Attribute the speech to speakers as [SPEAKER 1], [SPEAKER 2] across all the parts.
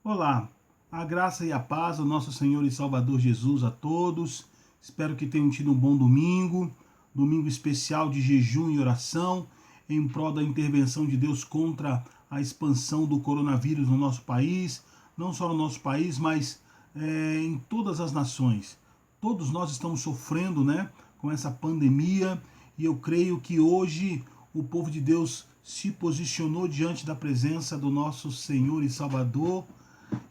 [SPEAKER 1] Olá, a graça e a paz do nosso Senhor e Salvador Jesus a todos. Espero que tenham tido um bom domingo, domingo especial de jejum e oração, em prol da intervenção de Deus contra a expansão do coronavírus no nosso país, não só no nosso país, mas em todas as nações. Todos nós estamos sofrendo, com essa pandemia, e eu creio que hoje o povo de Deus se posicionou diante da presença do nosso Senhor e Salvador,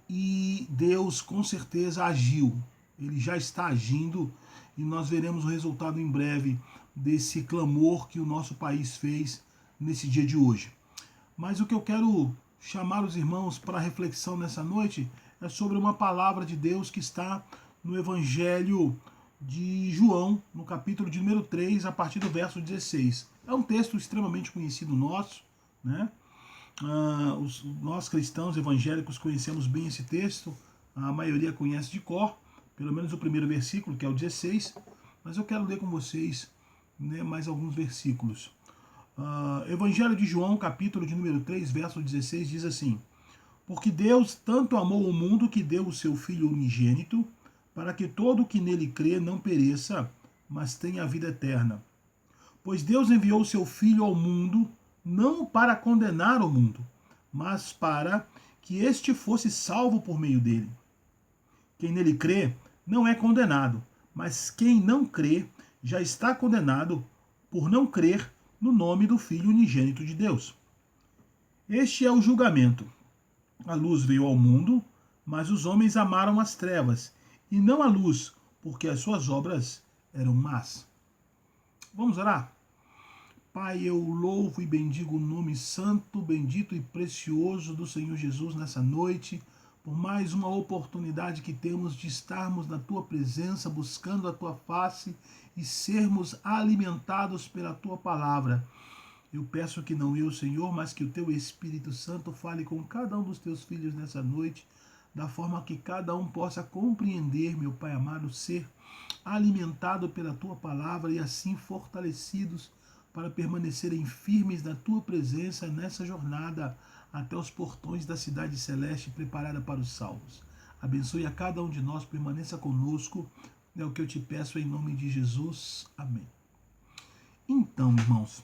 [SPEAKER 1] e Deus com certeza agiu. Ele já está agindo e nós veremos o resultado em breve desse clamor que o nosso país fez nesse dia de hoje. Mas o que eu quero chamar os irmãos para reflexão nessa noite é sobre uma palavra de Deus que está no Evangelho de João, no capítulo de número 3, a partir do verso 16. É um texto extremamente conhecido nosso, né? Nós cristãos evangélicos conhecemos bem esse texto, a maioria conhece de cor, pelo menos o primeiro versículo, que é o 16, mas eu quero ler com vocês mais alguns versículos. Evangelho de João, capítulo de número 3, verso 16, diz assim: Porque Deus tanto amou o mundo que deu o seu Filho unigênito, para que todo o que nele crê não pereça, mas tenha a vida eterna. Pois Deus enviou o seu Filho ao mundo, não para condenar o mundo, mas para que este fosse salvo por meio dele. Quem nele crê não é condenado, mas quem não crê já está condenado por não crer no nome do Filho unigênito de Deus. Este é o julgamento. A luz veio ao mundo, mas os homens amaram as trevas, e não a luz, porque as suas obras eram más. Vamos orar? Pai, eu louvo e bendigo o nome santo, bendito e precioso do Senhor Jesus nessa noite, por mais uma oportunidade que temos de estarmos na Tua presença, buscando a Tua face e sermos alimentados pela Tua palavra. Eu peço que não eu, Senhor, mas que o Teu Espírito Santo fale com cada um dos Teus filhos nessa noite, da forma que cada um possa compreender, meu Pai amado, ser alimentado pela Tua palavra e assim fortalecidos para permanecerem firmes na Tua presença nessa jornada até os portões da cidade celeste preparada para os salvos. Abençoe a cada um de nós, permaneça conosco, é o que eu te peço em nome de Jesus. Amém. Então, irmãos,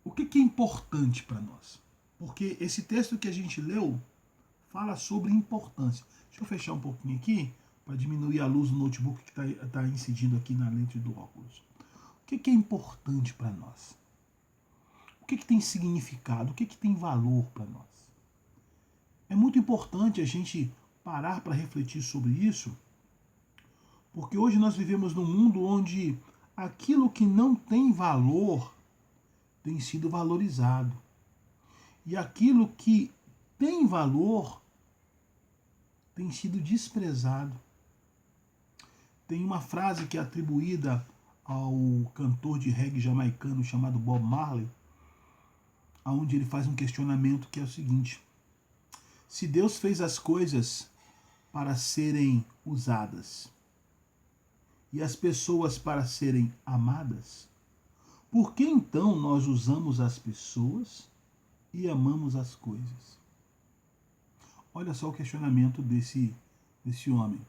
[SPEAKER 1] o que é importante para nós? Porque esse texto que a gente leu fala sobre importância. Deixa eu fechar um pouquinho aqui, para diminuir a luz do notebook que está incidindo aqui na lente do óculos. O que é importante para nós? O que tem significado? O que tem valor para nós? É muito importante a gente parar para refletir sobre isso, porque hoje nós vivemos num mundo onde aquilo que não tem valor tem sido valorizado. E aquilo que tem valor tem sido desprezado. Tem uma frase que é atribuída ao cantor de reggae jamaicano chamado Bob Marley, onde ele faz um questionamento que é o seguinte: se Deus fez as coisas para serem usadas e as pessoas para serem amadas, por que então nós usamos as pessoas e amamos as coisas? Olha só o questionamento desse homem.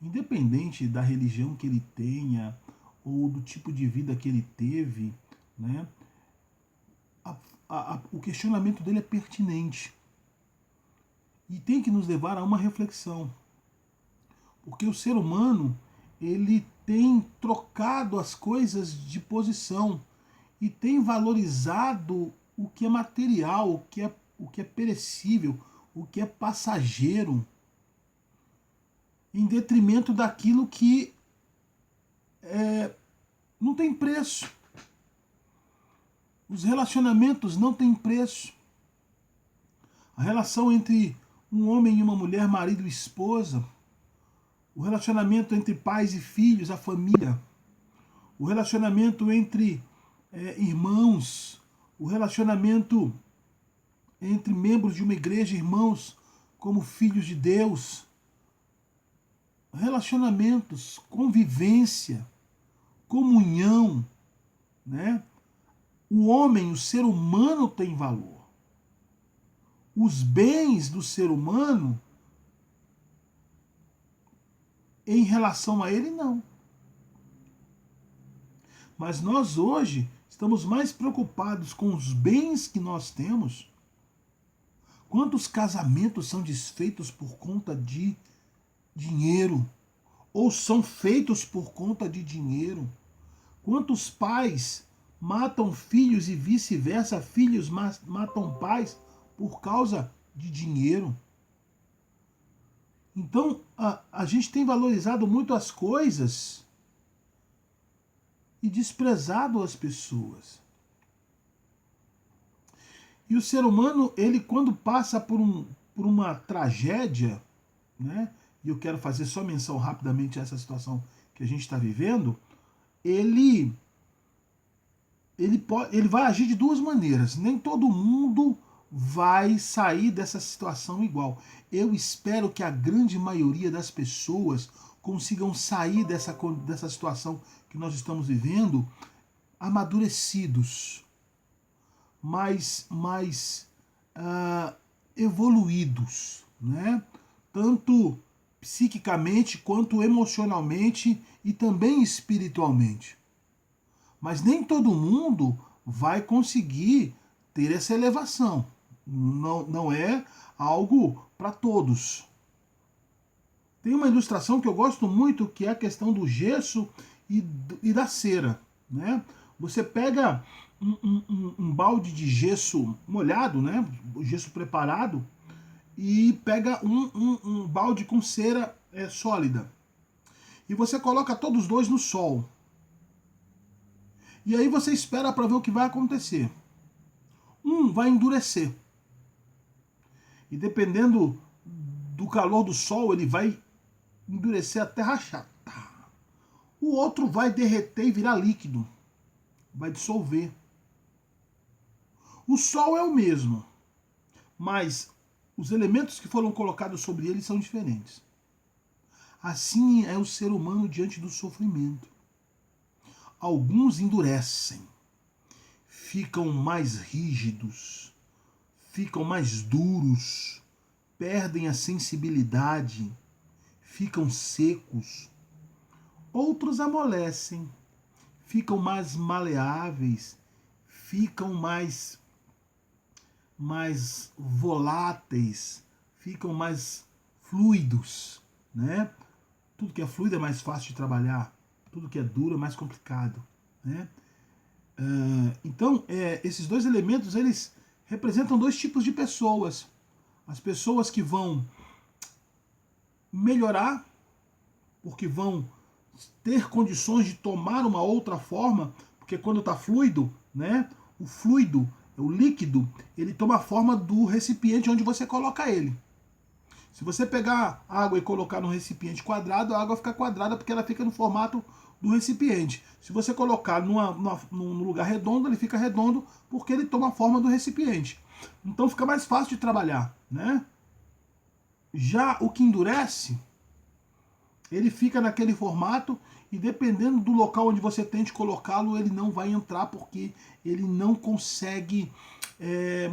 [SPEAKER 1] Independente da religião que ele tenha ou do tipo de vida que ele teve, o questionamento dele é pertinente e tem que nos levar a uma reflexão, porque o ser humano ele tem trocado as coisas de posição e tem valorizado o que é material, o que é perecível, o que é passageiro, em detrimento daquilo que não tem preço. Os relacionamentos não têm preço. A relação entre um homem e uma mulher, marido e esposa, o relacionamento entre pais e filhos, a família, o relacionamento entre irmãos, o relacionamento entre membros de uma igreja, irmãos como filhos de Deus, relacionamentos, convivência, comunhão, O homem, o ser humano tem valor. os bens do ser humano em relação a ele, não. Mas nós hoje estamos mais preocupados com os bens que nós temos. Quantos casamentos são desfeitos por conta de dinheiro? Ou são feitos por conta de dinheiro? Quantos pais matam filhos e vice-versa, filhos matam pais por causa de dinheiro? Então, a gente tem valorizado muito as coisas e desprezado as pessoas. E o ser humano, ele quando passa por uma tragédia, né? E eu quero fazer só menção rapidamente a essa situação que a gente está vivendo, ele vai agir de duas maneiras. Nem todo mundo vai sair dessa situação igual. Eu espero que a grande maioria das pessoas consigam sair dessa situação que nós estamos vivendo amadurecidos, mais evoluídos, né? Tanto psiquicamente quanto emocionalmente e também espiritualmente. Mas nem todo mundo vai conseguir ter essa elevação. Não é algo para todos. Tem uma ilustração que eu gosto muito, que é a questão do gesso e da cera, né? Você pega um balde de gesso molhado, né? O gesso preparado, e pega um balde com cera sólida. E você coloca todos os dois no sol. E aí você espera para ver o que vai acontecer. Um vai endurecer. E dependendo do calor do sol, ele vai endurecer até rachar. O outro vai derreter e virar líquido. Vai dissolver. O sol é o mesmo, mas os elementos que foram colocados sobre ele são diferentes. Assim é o ser humano diante do sofrimento. Alguns endurecem, ficam mais rígidos, ficam mais duros, perdem a sensibilidade, ficam secos. Outros amolecem, ficam mais maleáveis, ficam mais voláteis, ficam mais fluidos, né? Tudo que é fluido é mais fácil de trabalhar, tudo que é duro é mais complicado, né? Então, esses dois elementos, eles representam dois tipos de pessoas. As pessoas que vão melhorar, porque vão ter condições de tomar uma outra forma, porque quando está fluido, né, o fluido, o líquido, ele toma a forma do recipiente onde você coloca ele. Se você pegar água e colocar no recipiente quadrado, a água fica quadrada porque ela fica no formato do recipiente. Se você colocar num lugar redondo, ele fica redondo porque ele toma a forma do recipiente. Então fica mais fácil de trabalhar, né? Já o que endurece, ele fica naquele formato e dependendo do local onde você tente colocá-lo, ele não vai entrar porque ele não consegue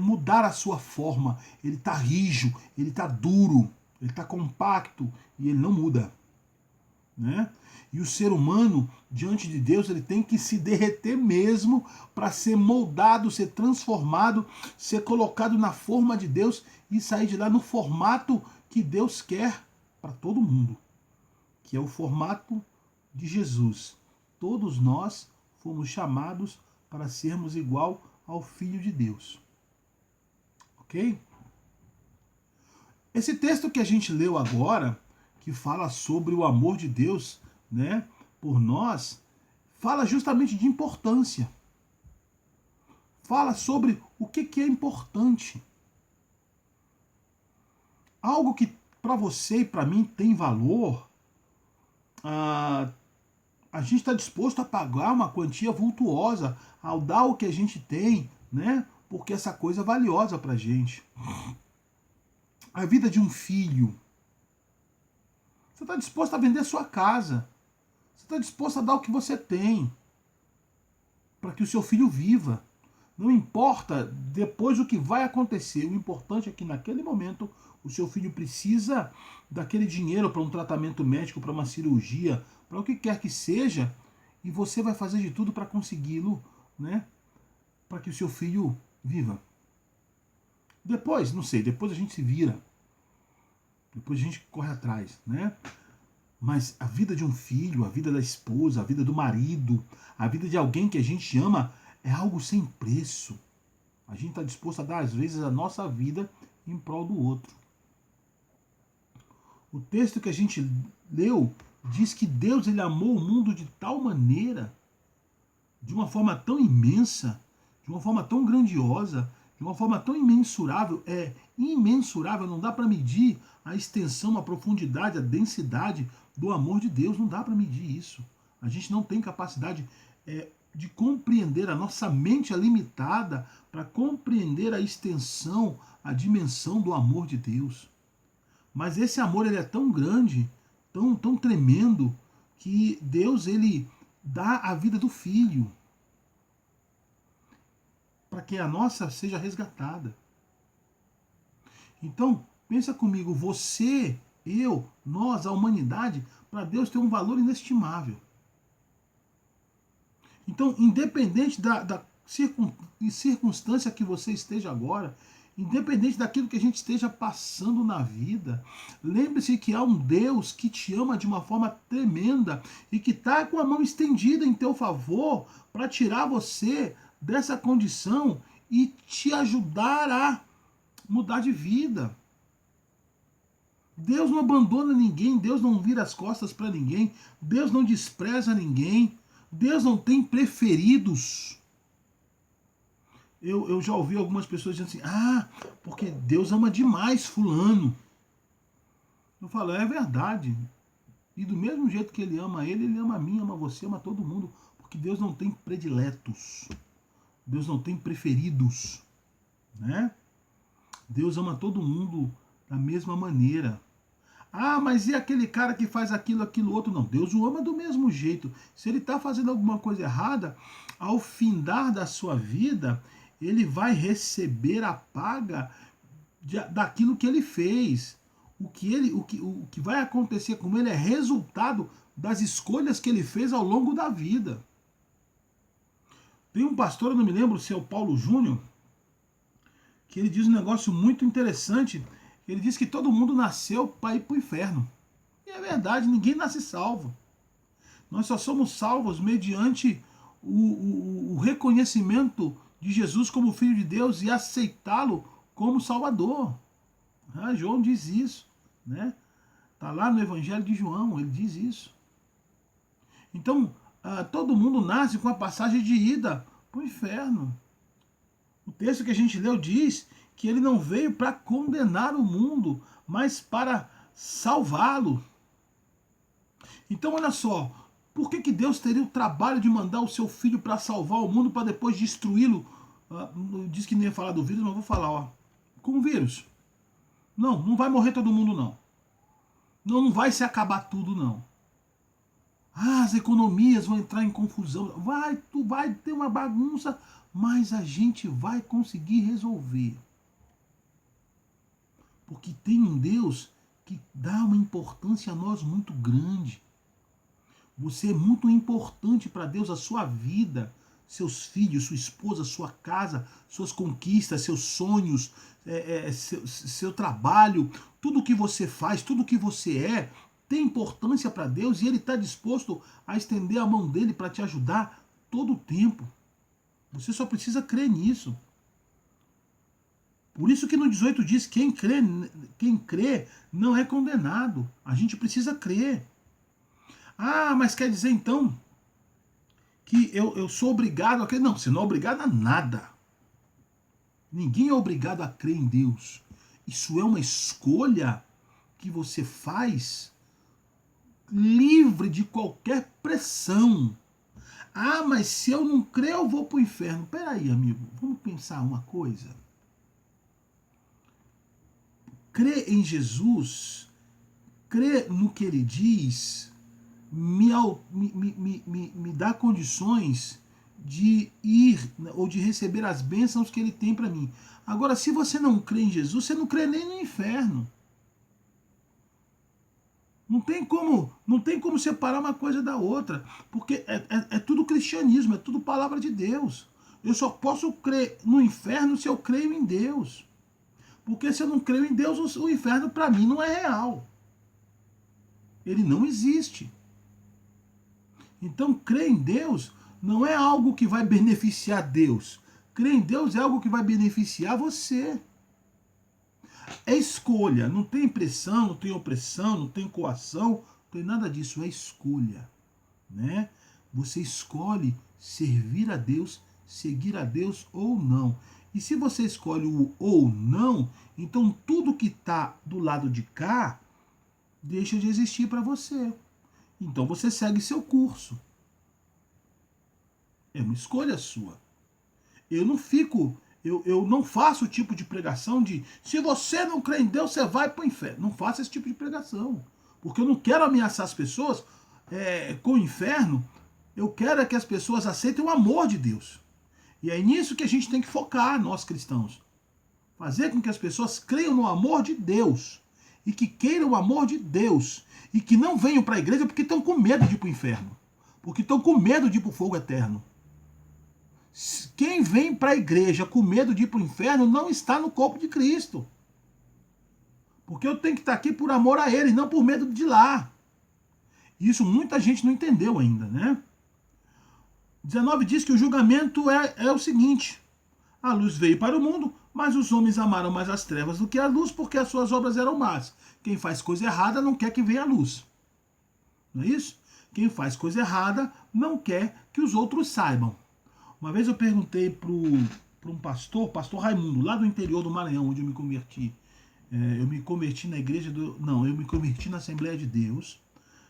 [SPEAKER 1] mudar a sua forma. Ele está rijo, ele está duro, ele está compacto e ele não muda, né? E o ser humano, diante de Deus, ele tem que se derreter mesmo para ser moldado, ser transformado, ser colocado na forma de Deus e sair de lá no formato que Deus quer para todo mundo, que é o formato de Jesus. Todos nós fomos chamados para sermos igual ao Filho de Deus. Ok? Esse texto que a gente leu agora, que fala sobre o amor de Deus, né, por nós, fala justamente de importância. Fala sobre o que é importante. Algo que para você e para mim tem valor, a gente está disposto a pagar uma quantia vultuosa ao dar o que a gente tem, né? Porque essa coisa é valiosa para a gente. A vida de um filho. Você está disposto a vender sua casa. Você está disposto a dar o que você tem para que o seu filho viva. Não importa depois o que vai acontecer, o importante é que naquele momento o seu filho precisa daquele dinheiro para um tratamento médico, para uma cirurgia, para o que quer que seja, e você vai fazer de tudo para consegui-lo, né? Para que o seu filho viva. Depois, não sei, depois a gente se vira. Depois a gente corre atrás, né? Mas a vida de um filho, a vida da esposa, a vida do marido, a vida de alguém que a gente ama é algo sem preço. A gente está disposto a dar, às vezes, a nossa vida em prol do outro. O texto que a gente leu diz que Deus ele amou o mundo de tal maneira, de uma forma tão imensa, de uma forma tão grandiosa, de uma forma tão imensurável, é imensurável, não dá para medir a extensão, a profundidade, a densidade do amor de Deus, não dá para medir isso. A gente não tem capacidade de compreender, a nossa mente é limitada para compreender a extensão, a dimensão do amor de Deus. Mas esse amor ele é tão grande, tão tremendo, que Deus ele dá a vida do filho para que a nossa seja resgatada. Então, pensa comigo, você, eu, nós, a humanidade, para Deus tem um valor inestimável. Então, independente da circunstância que você esteja agora, independente daquilo que a gente esteja passando na vida, lembre-se que há um Deus que te ama de uma forma tremenda e que está com a mão estendida em teu favor para tirar você dessa condição e te ajudar a mudar de vida. Deus não abandona ninguém, Deus não vira as costas para ninguém, Deus não despreza ninguém, Deus não tem preferidos. Eu já ouvi algumas pessoas dizendo assim, porque Deus ama demais fulano. Eu falo, é verdade. E do mesmo jeito que ele ama ele ama a mim, ama você, ama todo mundo. Porque Deus não tem prediletos. Deus não tem preferidos. Né? Deus ama todo mundo da mesma maneira. Mas e aquele cara que faz aquilo outro? Não, Deus o ama do mesmo jeito. Se ele está fazendo alguma coisa errada, ao findar da sua vida, ele vai receber a paga daquilo que ele fez. O que vai acontecer com ele é resultado das escolhas que ele fez ao longo da vida. Tem um pastor, eu não me lembro se é o Paulo Júnior, que ele diz um negócio muito interessante. Ele diz que todo mundo nasceu para ir para o inferno. E é verdade, ninguém nasce salvo. Nós só somos salvos mediante o reconhecimento de Jesus como Filho de Deus e aceitá-lo como Salvador. João diz isso. Né? Está lá no Evangelho de João, ele diz isso. Então, todo mundo nasce com a passagem de ida para o inferno. O texto que a gente leu diz que ele não veio para condenar o mundo, mas para salvá-lo. Então, olha só, por que Deus teria o trabalho de mandar o seu filho para salvar o mundo, para depois destruí-lo? Diz que nem ia falar do vírus, mas vou falar, com o vírus. Não vai morrer todo mundo, não. Não vai se acabar tudo, não. As economias vão entrar em confusão. Vai ter uma bagunça, mas a gente vai conseguir resolver. Porque tem um Deus que dá uma importância a nós muito grande. Você é muito importante para Deus, a sua vida, seus filhos, sua esposa, sua casa, suas conquistas, seus sonhos, seu trabalho, tudo que você faz, tudo que você tem importância para Deus e Ele está disposto a estender a mão dele para te ajudar todo o tempo. Você só precisa crer nisso. Por isso que no 18 diz, quem crê não é condenado. A gente precisa crer. Mas quer dizer então que eu sou obrigado a crer? Não, você não é obrigado a nada. Ninguém é obrigado a crer em Deus. Isso é uma escolha que você faz livre de qualquer pressão. Mas se eu não crer, eu vou para o inferno. Peraí, amigo, vamos pensar uma coisa. Crer em Jesus, crer no que ele diz, me dá condições de ir ou de receber as bênçãos que ele tem para mim. Agora, se você não crê em Jesus, você não crê nem no inferno. Não tem como separar uma coisa da outra, porque é tudo cristianismo, é tudo palavra de Deus. Eu só posso crer no inferno se eu creio em Deus. Porque se eu não creio em Deus, o inferno para mim não é real. Ele não existe. Então, crer em Deus não é algo que vai beneficiar Deus. Crer em Deus é algo que vai beneficiar você. É escolha, não tem pressão, não tem opressão, não tem coação, não tem nada disso, é escolha, né? Você escolhe servir a Deus, seguir a Deus ou não. E se você escolhe o ou não, então tudo que está do lado de cá deixa de existir para você. Então você segue seu curso. É uma escolha sua. Eu não faço o tipo de pregação de se você não crê em Deus, você vai para o inferno. Não faço esse tipo de pregação. Porque eu não quero ameaçar as pessoas com o inferno. Eu quero que as pessoas aceitem o amor de Deus. E é nisso que a gente tem que focar, nós cristãos. Fazer com que as pessoas creiam no amor de Deus. E que queiram o amor de Deus. E que não venham para a igreja porque estão com medo de ir para o inferno. Porque estão com medo de ir para o fogo eterno. Quem vem para a igreja com medo de ir para o inferno não está no corpo de Cristo. Porque eu tenho que estar aqui por amor a Ele, não por medo de ir lá. Isso muita gente não entendeu ainda, né? 19 diz que o julgamento é o seguinte: a luz veio para o mundo, mas os homens amaram mais as trevas do que a luz, porque as suas obras eram más. Quem faz coisa errada não quer que venha a luz. Não é isso? Quem faz coisa errada não quer que os outros saibam. Uma vez eu perguntei para um pastor Raimundo, lá do interior do Maranhão, onde eu me converti. Eu me converti na igreja eu me converti na Assembleia de Deus.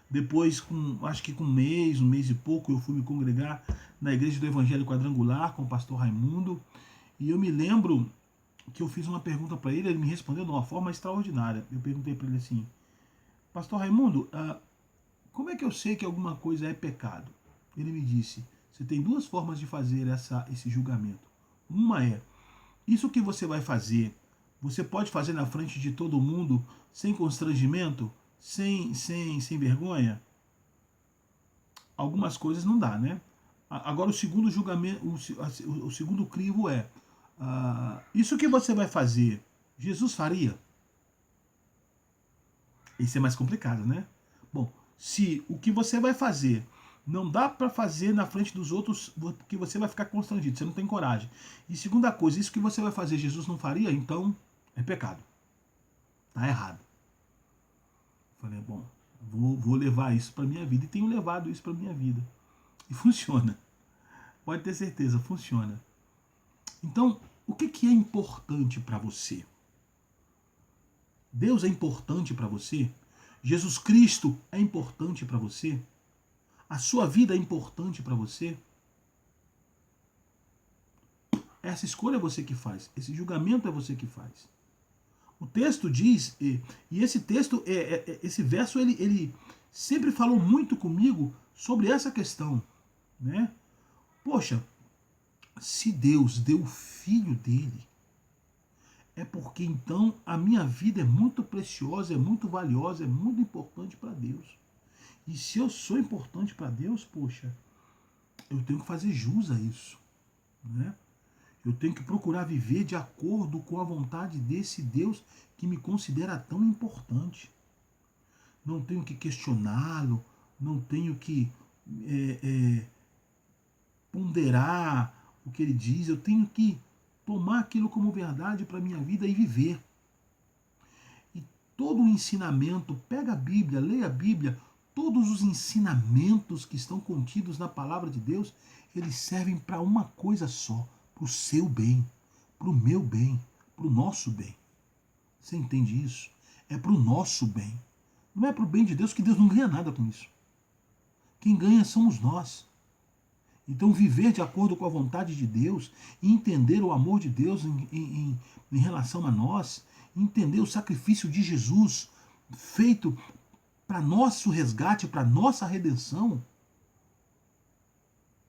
[SPEAKER 1] Depois, acho que com um mês e pouco, eu fui me congregar na igreja do Evangelho Quadrangular com o pastor Raimundo. E eu me lembro que eu fiz uma pergunta para ele me respondeu de uma forma extraordinária. Eu perguntei para ele assim: pastor Raimundo, como é que eu sei que alguma coisa é pecado? Ele me disse: você tem duas formas de fazer esse julgamento. Uma é, isso que você vai fazer, você pode fazer na frente de todo mundo, sem constrangimento, sem vergonha? Algumas coisas não dá, né? Agora o segundo julgamento, o segundo crivo é, isso que você vai fazer, Jesus faria? Esse é mais complicado, né? Bom, se o que você vai fazer não dá para fazer na frente dos outros, porque você vai ficar constrangido, você não tem coragem. E segunda coisa, isso que você vai fazer, Jesus não faria? Então é pecado. Tá errado. Falei, bom, vou levar isso para minha vida. E tenho levado isso para minha vida. E funciona. Pode ter certeza, funciona. Então, o que é importante para você? Deus é importante para você? Jesus Cristo é importante para você? A sua vida é importante para você? Essa escolha é você que faz. Esse julgamento é você que faz. O texto diz, e esse texto, esse verso, ele sempre falou muito comigo sobre essa questão, né? Poxa, se Deus deu o filho dele, é porque então a minha vida é muito preciosa, é muito valiosa, é muito importante para Deus. E se eu sou importante para Deus, poxa, eu tenho que fazer jus a isso, né? Eu tenho que procurar viver de acordo com a vontade desse Deus que me considera tão importante. Não tenho que questioná-lo, não tenho que ponderar o que ele diz, eu tenho que tomar aquilo como verdade para a minha vida e viver. E todo o ensinamento, pega a Bíblia, leia a Bíblia, todos os ensinamentos que estão contidos na palavra de Deus, eles servem para uma coisa só, para o seu bem, para o meu bem, para o nosso bem. Você entende isso? É para o nosso bem. Não é para o bem de Deus, que Deus não ganha nada com isso. Quem ganha somos nós. Então, viver de acordo com a vontade de Deus e entender o amor de Deus em relação a nós, entender o sacrifício de Jesus feito para nosso resgate, para nossa redenção,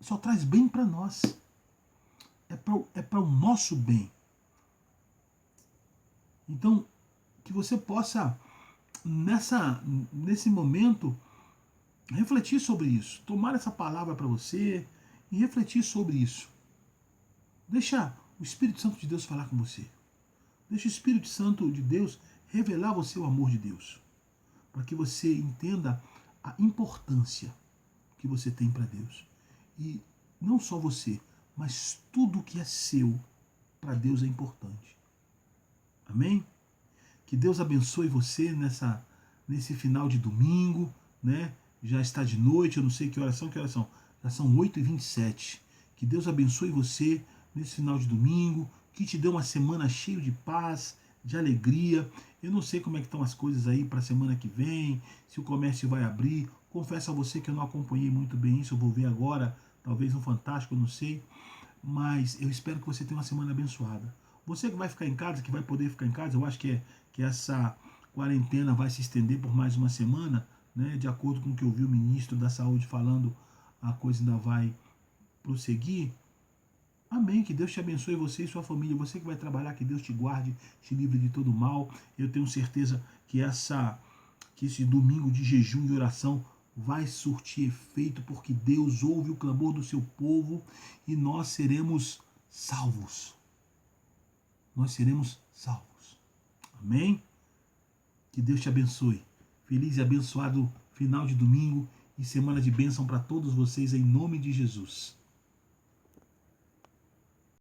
[SPEAKER 1] só traz bem para nós. É para o nosso bem. Então, que você possa, nesse momento, refletir sobre isso. Tomar essa palavra para você e refletir sobre isso. Deixa o Espírito Santo de Deus falar com você. Deixa o Espírito Santo de Deus revelar a você o amor de Deus. Para que você entenda a importância que você tem para Deus. E não só você, mas tudo que é seu para Deus é importante. Amém? Que Deus abençoe você nesse final de domingo, né? Já está de noite, eu não sei que horas são. Já são 8h27. Que Deus abençoe você nesse final de domingo, que te dê uma semana cheia de paz, de alegria. Eu não sei como é que estão as coisas aí para a semana que vem, se o comércio vai abrir. Confesso a você que eu não acompanhei muito bem isso, eu vou ver agora, talvez no Fantástico, eu não sei. Mas eu espero que você tenha uma semana abençoada. Você que vai ficar em casa, que vai poder ficar em casa, eu acho que essa quarentena vai se estender por mais uma semana, né? De acordo com o que eu vi o ministro da Saúde falando, a coisa ainda vai prosseguir. Amém, que Deus te abençoe, você e sua família. Você que vai trabalhar, que Deus te guarde, te livre de todo mal. Eu tenho certeza que esse domingo de jejum e oração vai surtir efeito, porque Deus ouve o clamor do seu povo e nós seremos salvos. Nós seremos salvos. Amém? Que Deus te abençoe. Feliz e abençoado final de domingo e semana de bênção para todos vocês em nome de Jesus.